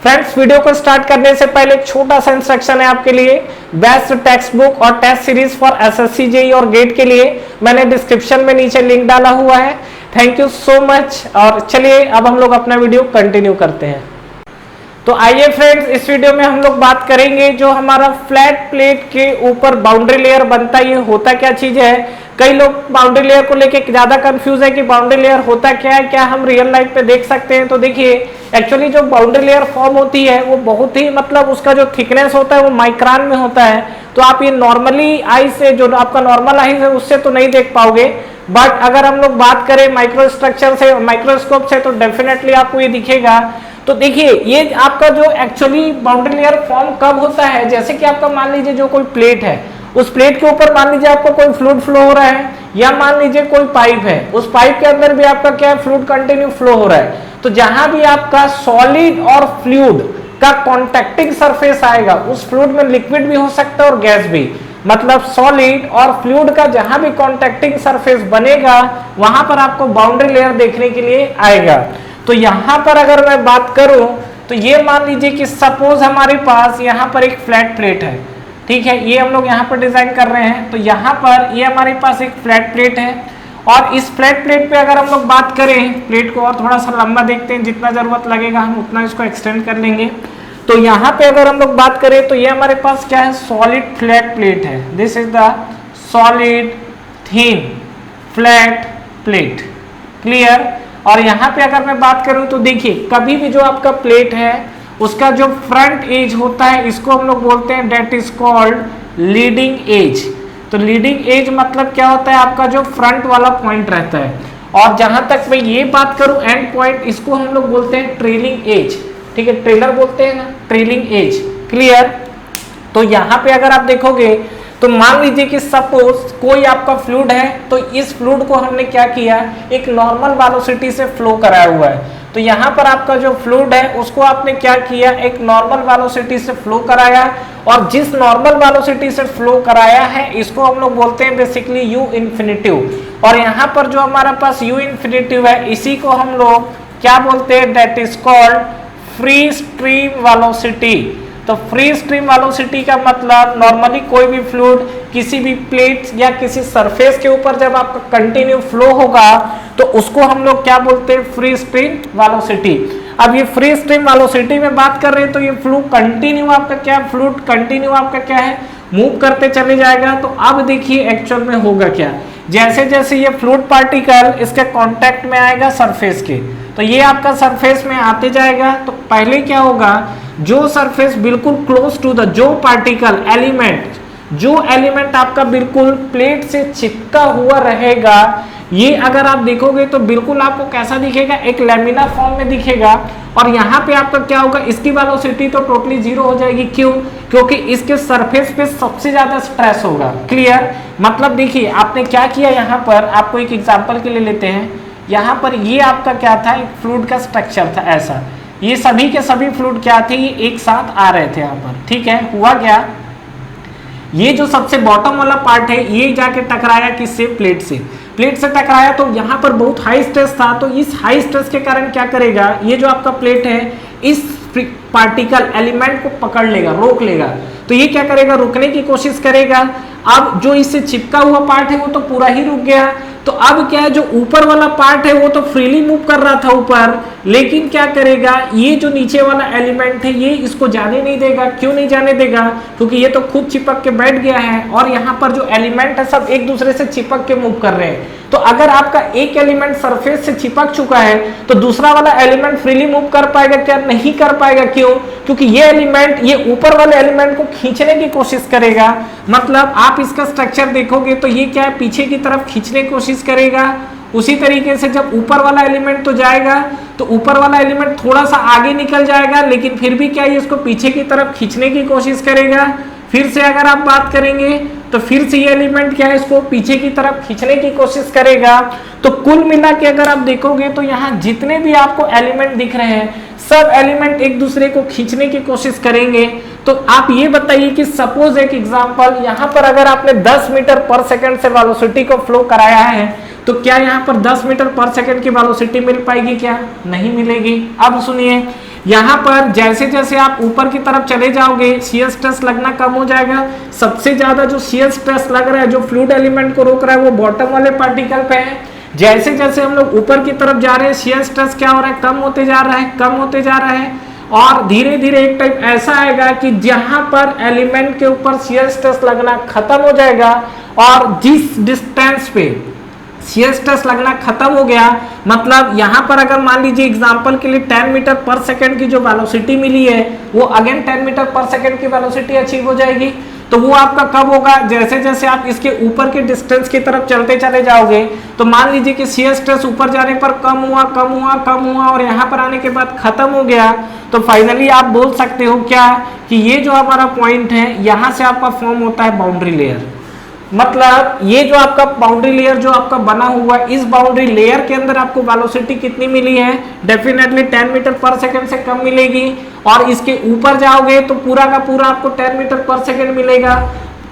Friends, video को start करने से पहले एक छोटा सा इंस्ट्रक्शन है आपके लिए। बेस्ट टेक्स्ट बुक और test series for SSC JEE और गेट के लिए मैंने डिस्क्रिप्शन में नीचे लिंक डाला हुआ है। Thank you so much. और चलिए अब हम लोग अपना वीडियो कंटिन्यू करते हैं। तो आइए फ्रेंड्स, इस वीडियो में हम लोग बात करेंगे जो हमारा फ्लैट प्लेट के ऊपर बाउंड्री लेयर बनता है, ये होता क्या चीज है। कई लोग बाउंड्री लेयर को लेके ज्यादा कंफ्यूज है कि बाउंड्री लेयर होता क्या है, क्या हम रियल लाइफ पे देख सकते हैं। तो देखिए, एक्चुअली जो बाउंड्री लेयर फॉर्म होती है वो बहुत ही उसका जो थिकनेस होता है वो माइक्रोन में होता है। तो आप ये नॉर्मली आई से, जो आपका नॉर्मल आई है उससे तो नहीं देख पाओगे, बट अगर हम लोग बात करें माइक्रो स्ट्रक्चर से, माइक्रोस्कोप से, तो डेफिनेटली आपको ये दिखेगा। तो देखिए, ये आपका जो एक्चुअली बाउंड्री लेयर फॉर्म कब होता है, जैसे कि आपका मान लीजिए जो कोई प्लेट है, उस प्लेट के ऊपर मान लीजिए आपको कोई फ्लूइड फ्लो हो रहा है, या मान लीजिए कोई पाइप है, उस पाइप के अंदर भी आपका क्या है, फ्लूइड कंटिन्यू फ्लो हो रहा है। तो जहां भी आपका सॉलिड और फ्लूइड का कॉन्टैक्टिंग सरफेस आएगा, उस फ्लूइड में लिक्विड भी हो सकता है और गैस भी, मतलब सॉलिड और फ्लूइड का जहां भी कॉन्टैक्टिंग सरफेस बनेगा वहां पर आपको बाउंड्री लेयर देखने के लिए आएगा। तो यहां पर अगर मैं बात करूं तो ये मान लीजिए कि सपोज हमारे पास यहां पर एक फ्लैट प्लेट है, ठीक है, ये हम लोग यहाँ पर डिजाइन कर रहे हैं। तो यहाँ पर ये हमारे पास एक फ्लैट प्लेट है, और इस फ्लैट प्लेट पे अगर हम लोग बात करें, प्लेट को और थोड़ा सा लंबा देखते हैं, जितना जरूरत लगेगा हम उतना इसको एक्सटेंड कर लेंगे। तो यहाँ पे अगर हम लोग बात करें तो ये हमारे पास क्या है, सॉलिड फ्लैट प्लेट है। This is the solid thin flat plate, clear. और यहाँ पे अगर मैं बात करूं तो देखिए, कभी भी जो आपका प्लेट है उसका जो फ्रंट एज होता है, इसको हम लोग बोलते हैं that is called leading edge. तो लीडिंग एज मतलब क्या होता है, आपका जो फ्रंट वाला पॉइंट रहता है। और जहां तक मैं ये बात करूं एंड पॉइंट, इसको हम लोग बोलते हैं ट्रेलिंग एज, ठीक है, ट्रेलर बोलते हैं ना, ट्रेलिंग एज, क्लियर। तो यहाँ पे अगर आप देखोगे तो मान लीजिए कि सपोज कोई आपका फ्लूइड है, तो इस फ्लूइड को हमने क्या किया, एक नॉर्मल वेलोसिटी से फ्लो कराया हुआ है। तो यहाँ पर आपका जो फ्लूइड है उसको आपने क्या किया, एक नॉर्मल वेलोसिटी से फ्लो कराया, और जिस नॉर्मल वेलोसिटी से फ्लो कराया है इसको हम लोग बोलते हैं बेसिकली यू इन्फिनिटिव। और यहाँ पर जो हमारा पास यू इन्फिनिटिव है, इसी को हम लोग क्या बोलते हैं, that is called free stream velocity. तो फ्री स्ट्रीम वेलोसिटी का मतलब नॉर्मली कोई भी फ्लूइड किसी भी प्लेट या किसी सरफेस के ऊपर जब आपका कंटिन्यू फ्लो होगा तो उसको हम लोग क्या बोलते हैं, फ्री स्ट्रीम वेलोसिटी। अब ये फ्री स्ट्रीम वेलोसिटी में बात कर रहे हैं तो ये फ्लूइड कंटिन्यू आपका क्या, फ्लूइड कंटिन्यू आपका क्या है, मूव करते चले जाएगा। तो अब देखिए एक्चुअल में होगा क्या, जैसे जैसे ये फ्लूइड पार्टिकल इसके कांटेक्ट में आएगा सरफेस के, तो ये आपका सरफेस में आते जाएगा। तो पहले क्या होगा, जो सरफेस बिल्कुल क्लोज टू द, जो पार्टिकल एलिमेंट, जो एलिमेंट आपका बिल्कुल प्लेट से चिपका हुआ रहेगा, ये अगर आप देखोगे तो बिल्कुल आपको कैसा दिखेगा, एक लैमिना फॉर्म में दिखेगा। और यहाँ पे आपका क्या होगा, इसकी वेलोसिटी तो टोटली जीरो हो जाएगी। क्यों, क्योंकि इसके सरफेस पे सबसे ज्यादा स्ट्रेस होगा, क्लियर। मतलब देखिए आपने क्या किया, यहाँ पर आपको एक एग्जांपल के लिए लेते हैं। यहाँ पर ये आपका क्या था, एक फ्लूइड का स्ट्रक्चर था ऐसा, ये सभी के सभी फ्लूइड क्या थे, ये एक साथ आ रहे थे यहाँ पर, ठीक है। हुआ क्या, ये जो सबसे बॉटम वाला पार्ट है ये जाके टकराया किससे, प्लेट से, प्लेट से टकराया। तो यहाँ पर बहुत हाई स्ट्रेस था, तो इस हाई स्ट्रेस के कारण क्या करेगा, ये जो आपका प्लेट है इस पार्टिकल एलिमेंट को पकड़ लेगा, रोक लेगा। तो ये क्या करेगा, रुकने की कोशिश करेगा। अब जो इससे चिपका हुआ पार्ट है वो तो पूरा ही रुक गया। तो अब क्या है, जो ऊपर वाला पार्ट है वो तो फ्रीली मूव कर रहा था ऊपर, लेकिन क्या करेगा, ये जो नीचे वाला एलिमेंट है ये इसको जाने नहीं देगा। क्यों नहीं जाने देगा, क्योंकि ये तो खुद चिपक के बैठ गया है, और यहाँ पर जो एलिमेंट है सब एक दूसरे से चिपक के मूव कर रहे हैं। तो अगर आपका एक एलिमेंट सरफेस से चिपक चुका है तो दूसरा वाला एलिमेंट फ्रीली मूव कर पाएगा क्या, नहीं कर पाएगा। क्यों, क्योंकि ये एलिमेंट ये ऊपर वाले एलिमेंट को खींचने की कोशिश करेगा। मतलब आप इसका स्ट्रक्चर देखोगे तो ये क्या है, पीछे की तरफ खींचने की कोशिश करेगा। उसी तरीके से जब ऊपर वाला एलिमेंट तो जाएगा तो ऊपर वाला एलिमेंट थोड़ा सा आगे निकल जाएगा, लेकिन फिर भी क्या है, इसको पीछे की तरफ खींचने की कोशिश करेगा। फिर से अगर आप बात करेंगे तो फिर से ये एलिमेंट क्या है, इसको पीछे की तरफ खींचने की कोशिश करेगा। तो कुल मिला के अगर आप देखोगे तो यहाँ जितने भी आपको एलिमेंट दिख रहे हैं सब एलिमेंट एक दूसरे को खींचने की कोशिश करेंगे। तो आप ये बताइए कि सपोज एक एग्जांपल, यहाँ पर अगर आपने 10 मीटर पर सेकंड से वेलोसिटी को फ्लो कराया है तो क्या यहाँ पर 10 मीटर पर सेकंड की वेलोसिटी मिल पाएगी, क्या नहीं मिलेगी। अब सुनिए, यहाँ पर जैसे जैसे आप ऊपर की तरफ चले जाओगे शियर स्ट्रेस लगना कम हो जाएगा। सबसे ज्यादा जो शियर स्ट्रेस लग रहा है, जो फ्लूइड एलिमेंट को रोक रहा है, वो बॉटम वाले पार्टिकल पे है। जैसे जैसे हम लोग ऊपर की तरफ जा रहे हैं शियर स्ट्रेस क्या हो रहा है, कम होते जा रहा है, कम होते जा रहा है। और धीरे धीरे एक टाइम ऐसा आएगा कि जहां पर एलिमेंट के ऊपर शियर स्ट्रेस लगना खत्म हो जाएगा और जिस डिस्टेंस पे शियर स्ट्रेस लगना खत्म हो गया, मतलब यहां पर अगर मान लीजिए एग्जांपल के लिए 10 मीटर पर सेकंड की जो वेलोसिटी मिली है वो अगेन 10 मीटर पर सेकंड की वेलोसिटी अचीव हो जाएगी। तो वो आपका कब होगा, जैसे जैसे आप इसके ऊपर के डिस्टेंस की तरफ चलते चले जाओगे। तो मान लीजिए कि शियर स्ट्रेस ऊपर जाने पर कम हुआ कम हुआ कम हुआ और यहाँ पर आने के बाद खत्म हो गया। तो फाइनली आप बोल सकते हो क्या कि ये जो हमारा पॉइंट है यहाँ से आपका फॉर्म होता है बाउंड्री लेयर। मतलब ये जो आपका बाउंड्री लेयर जो आपका बना हुआ है, इस बाउंड्री लेयर के अंदर आपको वेलोसिटी कितनी मिली है, डेफिनेटली 10 मीटर पर सेकंड से कम मिलेगी। और इसके ऊपर जाओगे तो पूरा का पूरा आपको 10 मीटर पर सेकंड मिलेगा।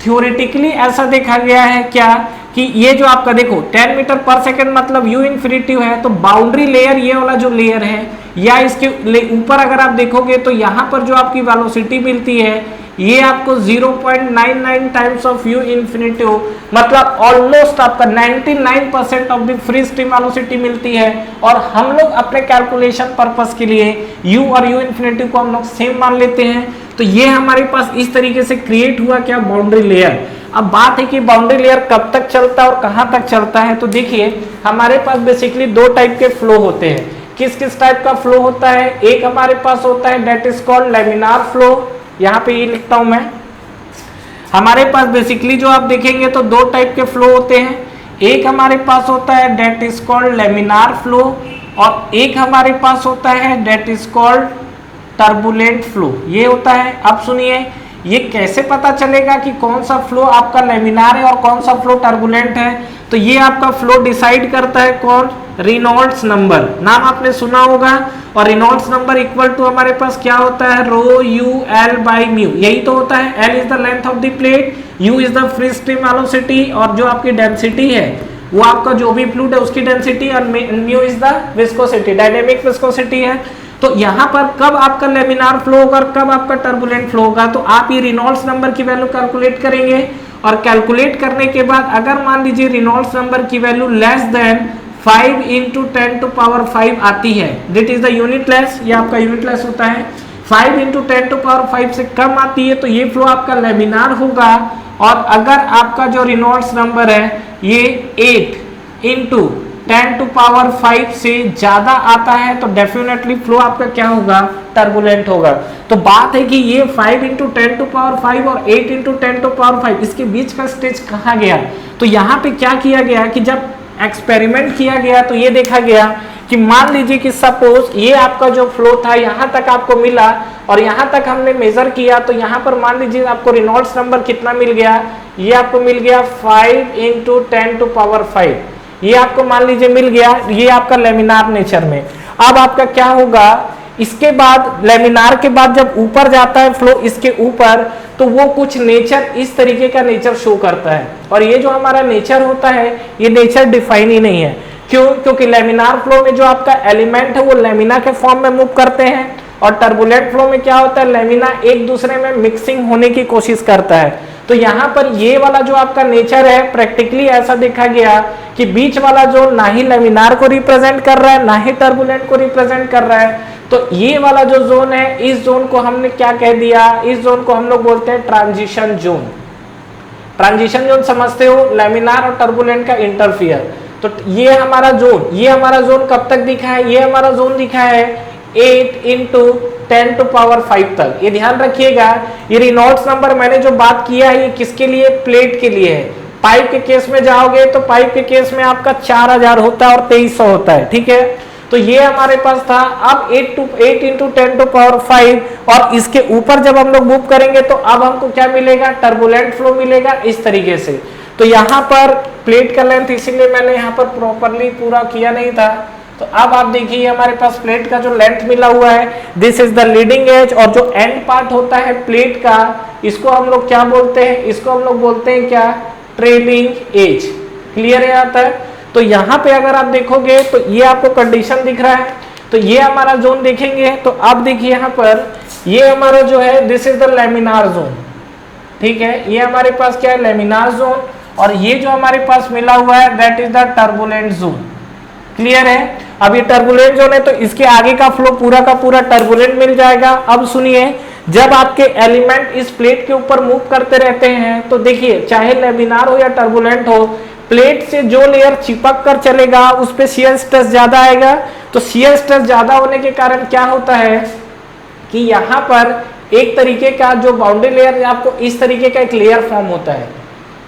थ्योरेटिकली ऐसा देखा गया है क्या कि ये जो आपका देखो 10 मीटर पर सेकंड मतलब u इन्फिनिटी है, तो बाउंड्री लेयर ये वाला जो लेयर है या इसके ऊपर अगर आप देखोगे तो यहाँ पर जो आपकी वेलोसिटी मिलती है ये आपको 0.99 टाइम्स ऑफ u इन्फिनिटी, मतलब ऑलमोस्ट आपका 99% of the free stream velocity मिलती है। और हम लोग अपने कैलकुलेशन पर्पस के लिए u और u इन्फिनिटी को हम लोग सेम मान लेते हैं। तो ये हमारे पास इस तरीके से क्रिएट हुआ क्या, बाउंड्री लेयर। अब बात है कि बाउंड्री लेयर कब तक चलता है और कहां तक चलता है। तो देखिए हमारे पास बेसिकली दो टाइप के फ्लो होते हैं। किस किस टाइप का फ्लो होता है, एक हमारे पास होता है that is called laminar flow. यहाँ पे ये लिखता हूं मैं, हमारे पास बेसिकली जो आप देखेंगे तो दो टाइप के फ्लो होते हैं। एक हमारे पास होता है that is called laminar flow और एक हमारे पास होता है that is called turbulent flow, ये होता है। अब सुनिए ये कैसे पता चलेगा कि कौन सा फ्लो आपका लैमिनार है और कौन सा फ्लो टर्बुलेंट है। तो ये आपका फ्लो डिसाइड करता है कौन, रेनॉल्ड्स नंबर, नाम आपने सुना होगा। और रेनॉल्ड्स नंबर इक्वल टू हमारे पास क्या होता है, रो यू एल बाई म्यू, यही तो होता है। L is the length of the plate, you is the free stream velocity और जो आपकी डेंसिटी है वो आपका जो भी फ्लूइड है उसकी डेंसिटी और mu is the viscosity, dynamic viscosity है। तो यहाँ पर कब आपका लेमिनार फ्लो होगा और कब आपका टर्बुलेंट फ्लो होगा, तो आप ये रेनॉल्ड्स नंबर की वैल्यू कैलकुलेट करेंगे। और कैलकुलेट करने के बाद अगर मान लीजिए रेनॉल्ड्स नंबर की value less than 5 into 10 to power 5 आती है, that is the unit less, ये आपका यूनिट लेस होता है। 5 इंटू 10 टू पावर 5 से कम आती है तो ये फ्लो आपका लेमिनार होगा। और अगर आपका जो रेनॉल्ड्स नंबर है ये 8 इंटू 10 टू पावर 5 से ज्यादा आता है तो डेफिनेटली फ्लो आपका क्या होगा, टर्बुलेंट होगा। तो बात है कि ये 5 इंटू 10 टू पावर 5 और 8 इंटू 10 टू पावर 5 इसके बीच का स्टेज कहाँ गया। तो यहाँ पे क्या किया गया कि जब एक्सपेरिमेंट किया गया तो ये देखा गया कि मान लीजिए कि सपोज ये आपका जो फ्लो था यहाँ तक आपको मिला और यहाँ तक हमने मेजर किया, तो यहाँ पर मान लीजिए आपको रेनॉल्ड्स नंबर कितना मिल गया, ये आपको मिल गया 5 इंटू 10 टू पावर 5, ये आपको मान लीजिए मिल गया, ये आपका लेमिनार नेचर में। अब आपका क्या होगा, इसके बाद लेमिनार के बाद जब ऊपर जाता है फ्लो इसके ऊपर, तो वो कुछ नेचर इस तरीके का नेचर शो करता है। और ये जो हमारा नेचर होता है ये नेचर डिफाइन ही नहीं है। क्यों, क्योंकि लेमिनार फ्लो में जो आपका एलिमेंट है वो लेमिना के फॉर्म में मूव करते हैं और टर्बुलेंट फ्लो में क्या होता है, लेमिना एक दूसरे में मिक्सिंग होने की कोशिश करता है। तो यहाँ पर ये वाला जो आपका नेचर है प्रैक्टिकली ऐसा देखा गया कि बीच वाला जो ना ही लेमिनार को रिप्रेजेंट कर रहा है ना ही टर्बुलेंट को रिप्रेजेंट कर रहा है। तो ये वाला जो जोन है, इस जोन को हमने क्या कह दिया, इस जोन को हम लोग बोलते हैं ट्रांजिशन जोन। ट्रांजिशन जोन समझते हो, लेमिनार और टर्बुलेंट का इंटरफियर। तो ये हमारा जोन कब तक दिखा है, ये हमारा जोन दिखा है 8 इंटू 10 टू पावर 5 तक। ये ध्यान रखिएगा, ये रेनॉल्ड्स नंबर मैंने जो बात किया है ये किसके लिए, प्लेट के लिए है। पाइप के केस में जाओगे तो पाइप के केस में आपका 4000 होता है और 2300 होता है, ठीक है। तो ये हमारे पास था। अब 8 इंटू 10 टू पावर 5 और इसके ऊपर जब हम लोग मूव करेंगे तो अब हमको क्या मिलेगा, टर्बुलेंट फ्लो मिलेगा इस तरीके से। तो यहाँ पर प्लेट का लेंथ इसीलिए मैंने यहाँ पर प्रॉपरली पूरा किया नहीं था। तो अब आप देखिए हमारे पास प्लेट का जो लेंथ मिला हुआ है, this is the leading edge, और जो एंड पार्ट होता है प्लेट का इसको हम लोग क्या बोलते हैं, इसको हम लोग बोलते हैं क्या, ट्रेलिंग एज। क्लियर है यहाँ तक। तो यहाँ पे अगर आप देखोगे तो ये आपको कंडीशन दिख रहा है। तो ये हमारा जोन देखेंगे तो अब देखिए यहाँ पर ये हमारा जो है this is the laminar zone, ठीक है। ये हमारे पास क्या है, लेमिनार जोन, और ये जो हमारे पास मिला हुआ है that is the turbulent zone. Clear है। अब ये टर्बुलेंट जोन है तो इसके आगे का फ्लो पूरा का पूरा टर्बुलेंट मिल जाएगा। अब सुनिए, जब आपके एलिमेंट इस प्लेट के ऊपर मूव करते रहते हैं तो देखिए चाहे लेमिनार हो या टर्बुलेंट हो, प्लेट से जो लेयर चिपक कर चलेगा उस पे शियर स्ट्रेस ज्यादा आएगा। तो शियर स्ट्रेस ज्यादा होने के कारण क्या होता है कि यहाँ पर एक तरीके का जो बाउंड्री लेयर, आपको इस तरीके का एक लेयर फॉर्म होता है।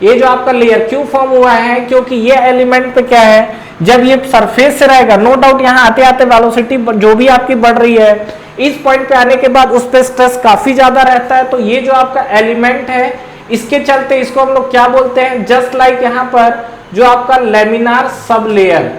ये जो आपका लेयर क्यों फॉर्म हुआ है, क्योंकि ये एलिमेंट पे क्या है, जब ये सरफेस से रहेगा, नो डाउट यहाँ आते आते वेलोसिटी जो भी आपकी बढ़ रही है, इस पॉइंट पे आने के बाद उस पे स्ट्रेस काफी ज्यादा रहता है। तो ये जो आपका एलिमेंट है इसके चलते इसको हम लोग क्या बोलते हैं, जस्ट लाइक यहाँ पर जो आपका लेमिनार सब लेयर,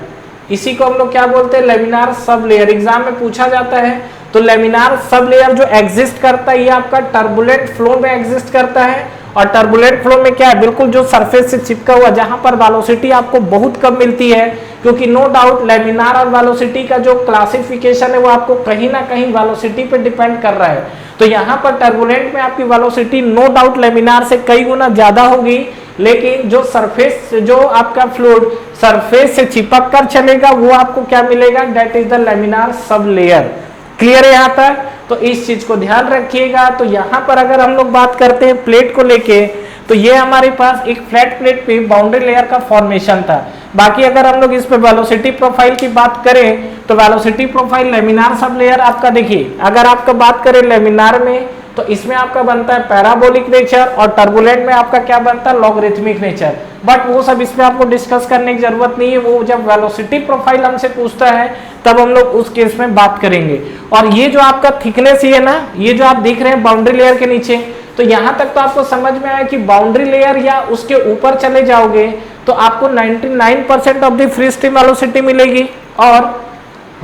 इसी को हम लोग क्या बोलते हैं, लेमिनार सब लेयर। एग्जाम में पूछा जाता है तो लेमिनार सब लेयर जो एग्जिस्ट करता है ये आपका टर्बुलेंट फ्लो में एग्जिस्ट करता है। और टर्बुलेंट फ्लो में क्या है, बिल्कुल जो सरफेस से चिपका हुआ, जहां पर वेलोसिटी आपको बहुत कम मिलती है, क्योंकि नो डाउट लेमिनार और वेलोसिटी का जो क्लासिफिकेशन है वो आपको कहीं ना कहीं वेलोसिटी पे डिपेंड कर रहा है। तो यहाँ पर टर्बुलेंट में आपकी वेलोसिटी नो डाउट लेमिनार से कई गुना ज्यादा होगी, लेकिन जो सरफेस, जो आपका फ्लूइड सरफेस से चिपक कर चलेगा वो आपको क्या मिलेगा, that is the laminar sub layer. Clear है यहाँ तक। तो इस चीज को ध्यान रखिएगा। तो यहाँ पर अगर हम लोग बात करते हैं प्लेट को लेके, तो ये हमारे पास एक फ्लैट प्लेट पे बाउंड्री लेयर का फॉर्मेशन था। बाकी अगर हम लोग इस पे वेलोसिटी प्रोफाइल की बात करें तो velocity profile laminar sub layer आपका, देखिए अगर आपका बात करें लेमिनार में तो इसमें आपका बनता है पैराबोलिक नेचर, और टर्बुलेंट में आपका क्या बनता है, लॉगरिथमिक नेचर। बट वो सब इसमें आपको डिस्कस करने की जरूरत नहीं है, वो जब वेलोसिटी प्रोफाइल हमसे पूछता है तब हम लोग उस केस में बात करेंगे। और ये जो आपका थिकनेस ही है ना, ये जो आप देख रहे हैं बाउंड्री लेयर के नीचे, तो यहां तक तो आपको समझ में आया कि बाउंड्री लेयर या उसके ऊपर चले जाओगे तो आपको 99% of the free stream velocity मिलेगी, और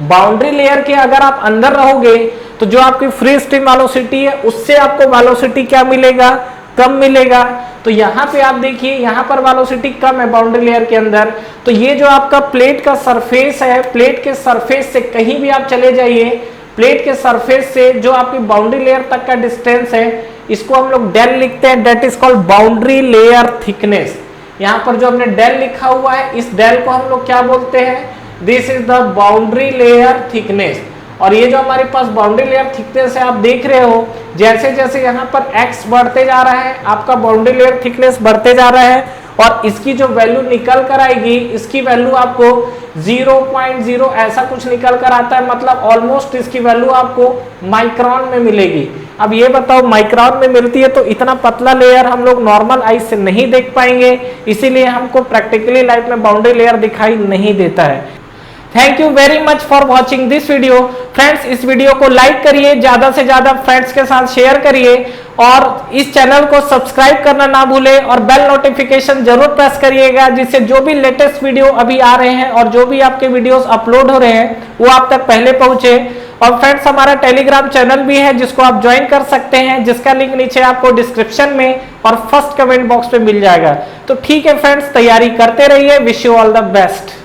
बाउंड्री लेयर के अगर आप अंदर रहोगे तो जो आपकी फ्री स्ट्रीम वेलोसिटी है उससे आपको वेलोसिटी क्या मिलेगा, कम मिलेगा। तो यहाँ पे आप देखिए यहाँ पर वेलोसिटी कम है बाउंड्री लेयर के अंदर। तो ये जो आपका प्लेट का सरफेस है, प्लेट के सरफेस से कहीं भी आप चले जाइए, प्लेट के सरफेस से जो आपकी बाउंड्री लेयर तक का डिस्टेंस है इसको हम लोग डेल लिखते हैं, that is called boundary layer thickness. यहाँ पर जो हमने डेल लिखा हुआ है इस डेल को हम लोग क्या बोलते हैं, this is the boundary layer thickness. और ये जो हमारे पास बाउंड्री लेयर थिकनेस है आप देख रहे हो, जैसे जैसे यहाँ पर x बढ़ते जा रहा है आपका बाउंड्री लेयर थिकनेस बढ़ते जा रहा है, और इसकी जो वैल्यू निकल कर आएगी, इसकी वैल्यू आपको 0.0 ऐसा कुछ निकल कर आता है, मतलब ऑलमोस्ट इसकी वैल्यू आपको माइक्रोन में मिलेगी। अब ये बताओ माइक्रोन में मिलती है तो इतना पतला लेयर हम लोग नॉर्मल आई से नहीं देख पाएंगे, इसीलिए हमको प्रैक्टिकली लाइफ में बाउंड्री लेयर दिखाई नहीं देता है। Thank you very much for watching this video. Friends इस वीडियो को लाइक करिए, ज्यादा से ज्यादा फ्रेंड्स के साथ शेयर करिए, और इस चैनल को सब्सक्राइब करना ना भूलें, और बेल नोटिफिकेशन जरूर प्रेस करिएगा, जिससे जो भी लेटेस्ट वीडियो अभी आ रहे हैं और जो भी आपके वीडियोस अपलोड हो रहे हैं वो आप तक पहले पहुंचे। और फ्रेंड्स हमारा टेलीग्राम चैनल भी है जिसको आप ज्वाइन कर सकते हैं, जिसका लिंक नीचे आपको डिस्क्रिप्शन में और फर्स्ट कमेंट बॉक्स पे मिल जाएगा। तो ठीक है फ्रेंड्स, तैयारी करते रहिए। Wish you all the best.